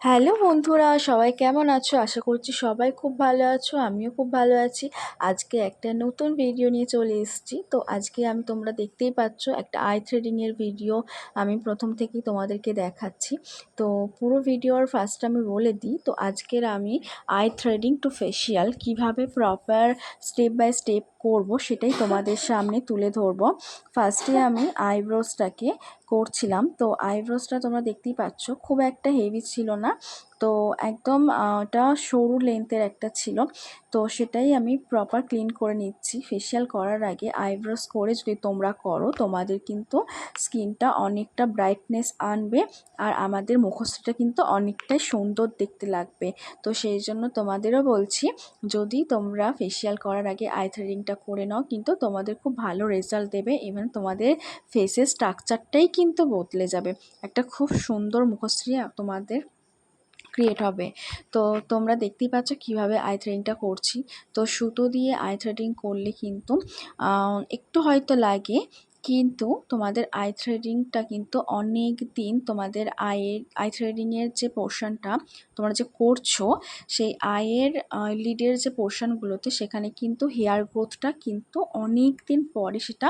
Hello বন্ধুরা, সবাই কেমন আছো? আশা করছি সবাই খুব ভালো আছো। আমিও খুব ভালো আছি। আজকে একটা নতুন ভিডিও নিয়ে চলে এসেছি। তো আজকে তোমরা দেখতেই পাচ্ছ একটা আই থ্রেডিংয়ের ভিডিও আমি প্রথম থেকেই তোমাদেরকে দেখাচ্ছি। তো পুরো ভিডিওর ফার্স্ট আমি বলে দিই। তো আজকের আমি আই থ্রেডিং টু ফেসিয়াল কিভাবে প্রপার স্টেপ বাই স্টেপ করব সেটাই তোমাদের সামনে তুলে ধরবো। ফার্স্টে আমি আইব্রোসটাকে করছিলাম। তো আইব্রোসটা তোমরা দেখতেই পাচ্ছ, খুব একটা হেভি ছিল না। তো একদম ওটা সরু লেন্থের একটা ছিল। তো সেটাই আমি প্রপার ক্লিন করে নিচ্ছি। ফেসিয়াল করার আগে আইব্রোস করে যদি তোমরা করো, তোমাদের কিন্তু স্কিনটা অনেকটা ব্রাইটনেস আনবে আর আমাদের মুখশ্রীটা কিন্তু অনেকটাই সুন্দর দেখতে লাগবে। তো সেই জন্য তোমাদেরও বলছি, যদি তোমরা ফেসিয়াল করার আগে আই থ্রেডিংটা করে নাও, কিন্তু তোমাদের খুব ভালো রেজাল্ট দেবে। ইভেন তোমাদের ফেসের স্ট্রাকচারটাই কিন্তু বদলে যাবে। একটা খুব সুন্দর মুখশ্রী তোমাদের ক্রিয়েট হবে। তো তোমরা দেখতেই পাচ্ছ কিভাবে আই থ্রেডিংটা করছি। তো সুতো দিয়ে আই থ্রেডিং করলে কিন্তু একটু হয়তো লাগে, কিন্তু তোমাদের আই থ্রেডিংটা কিন্তু অনেক দিন তোমাদের আই থ্রেডিংয়ের যে পোর্শনটা তোমরা যে করছো, সেই আইয়ের লিডের যে পোর্শনগুলোতে সেখানে কিন্তু হেয়ার গ্রোথটা কিন্তু অনেক দিন পরে সেটা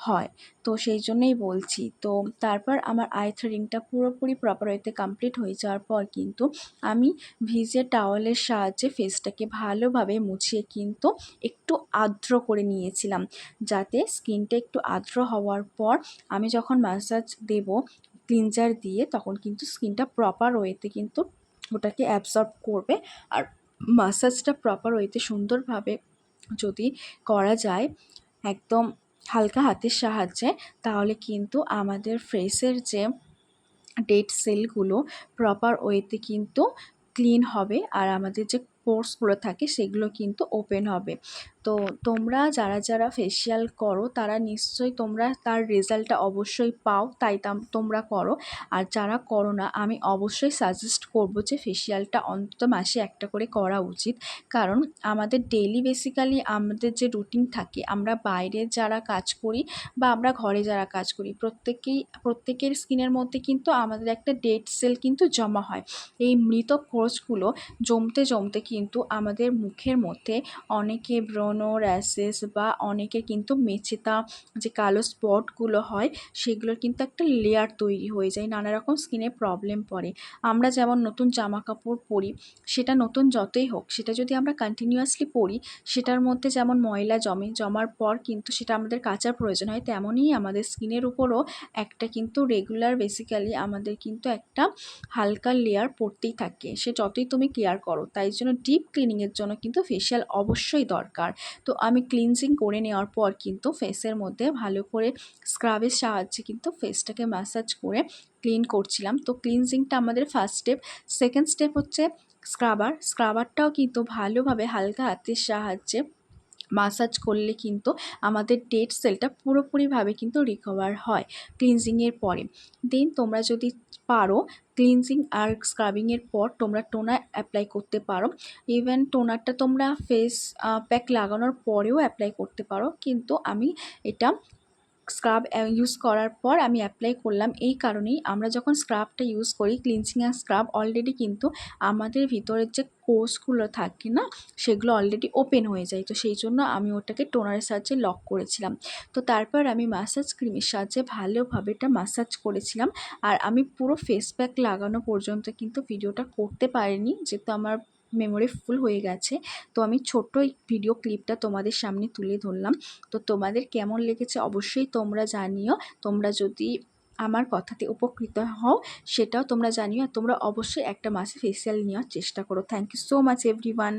হয়। তো সেই জন্যই বলছি। তো তারপর আমার আই থ্রেডিংটা পুরোপুরি প্রপার ওয়েতে কমপ্লিট হয়ে যাওয়ার পর কিন্তু আমি ভিজে টাওয়ালের সাহায্যে ফেসটাকে ভালোভাবে মুছিয়ে কিন্তু একটু আর্দ্র করে নিয়েছিলাম, যাতে স্কিনটা একটু আর্দ্র হওয়ার পর আমি যখন ম্যাসাজ দেব ক্লিনজার দিয়ে, তখন কিন্তু স্কিনটা প্রপার ওয়েতে কিন্তু ওটাকে অ্যাবজর্ব করবে। আর ম্যাসাজটা প্রপার ওয়েতে সুন্দরভাবে যদি করা যায় একদম হালকা হাতের সাহায্যে, তাহলে কিন্তু আমাদের ফেসের যে ডেড সেলগুলো প্রপার ওয়েতে কিন্তু ক্লিন হবে আর আমাদের যে পোর্সগুলো থাকে সেগুলো কিন্তু ওপেন হবে। তো তোমরা যারা যারা ফেসিয়াল করো তারা নিশ্চয়ই তোমরা তার রেজাল্টটা অবশ্যই পাও, তাই তোমরা করো। আর যারা করো না, আমি অবশ্যই সাজেস্ট করব যে ফেসিয়ালটা অন্তত মাসে একটা করে করা উচিত। কারণ আমাদের ডেইলি বেসিক্যালি আমাদের যে রুটিন থাকে, আমরা বাইরে যারা কাজ করি বা আমরা ঘরে যারা কাজ করি, প্রত্যেকের স্কিনের মধ্যে কিন্তু আমাদের একটা ডেড সেল কিন্তু জমা হয়। এই মৃত কোষগুলো জমতে জমতে কিন্তু আমাদের মুখের মধ্যে অনেকে ব্রণ, র্যাশেস বা অনেকে কিন্তু মেচেতা যে কালো স্পটগুলো হয়, সেগুলোর কিন্তু একটা লেয়ার তৈরি হয়ে যায়, নানা রকম স্কিনে প্রবলেম পড়ে। আমরা যেমন নতুন জামা কাপড় পরি, সেটা নতুন যতই হোক, সেটা যদি আমরা কন্টিনিউয়াসলি পরি, সেটার মধ্যে যেমন ময়লা জমার পর কিন্তু সেটা আমাদের কাচার প্রয়োজন হয়, তেমনই আমাদের স্কিনের উপরও একটা কিন্তু রেগুলার বেসিক্যালি আমাদের কিন্তু একটা হালকা লেয়ার পড়তেই থাকে, সে যতই তুমি কেয়ার করো। তাই জন্য ডিপ ক্লিনিংয়ের জন্য কিন্তু ফেসিয়াল অবশ্যই দরকার। তো আমি ক্লিনজিং করে নেওয়ার পর কিন্তু ফেসের মধ্যে ভালো করে স্ক্রাবের সাহায্যে কিন্তু ফেসটাকে ম্যাসাজ করে ক্লিন করছিলাম। তো ক্লিনজিংটা আমাদের ফার্স্ট স্টেপ। সেকেন্ড স্টেপ হচ্ছে স্ক্রাবারটাও কিন্তু ভালোভাবে হালকা হাতের সাহায্যে মাসাজ করলে কিন্তু আমাদের ডেড সেলটা পুরোপুরিভাবে কিন্তু রিকভার হয় ক্লিনজিংয়ের পরে। দেন তোমরা যদি পারো, ক্লিনজিং আর স্ক্রাবিংয়ের পর তোমরা টোনার অ্যাপ্লাই করতে পারো। ইভেন টোনারটা তোমরা ফেস প্যাক লাগানোর পরেও অ্যাপ্লাই করতে পারো, কিন্তু আমি এটা স্ক্রাব ইউজ করার পর আমি অ্যাপ্লাই করলাম এই কারণেই, আমরা যখন স্ক্রাবটা ইউজ করি, ক্লিনজিং আর স্ক্রাব, অলরেডি কিন্তু আমাদের ভিতরের যে কোষগুলো থাকে না, সেগুলো অলরেডি ওপেন হয়ে যায়। তো সেই জন্য আমি ওটাকে টোনারের সাহায্যে লক করেছিলাম। তো তারপর আমি মাসাজ ক্রিমের সাহায্যে ভালোভাবে এটা মাসাজ করেছিলাম। আর আমি পুরো ফেস প্যাক লাগানো পর্যন্ত কিন্তু ভিডিওটা করতে পারিনি, যেহেতু আমার মেমোরি ফুল হয়ে গেছে। তো আমি ছোট্ট এই ভিডিও ক্লিপটা তোমাদের সামনে তুলে ধরলাম। তো তোমাদের কেমন লেগেছে অবশ্যই তোমরা জানিও। তোমরা যদি আমার কথাতে উপকৃত হও সেটাও তোমরা জানিও। আর তোমরা অবশ্যই একটা মাসে ফেসিয়াল নেওয়ার চেষ্টা করো। Thank you so much everyone.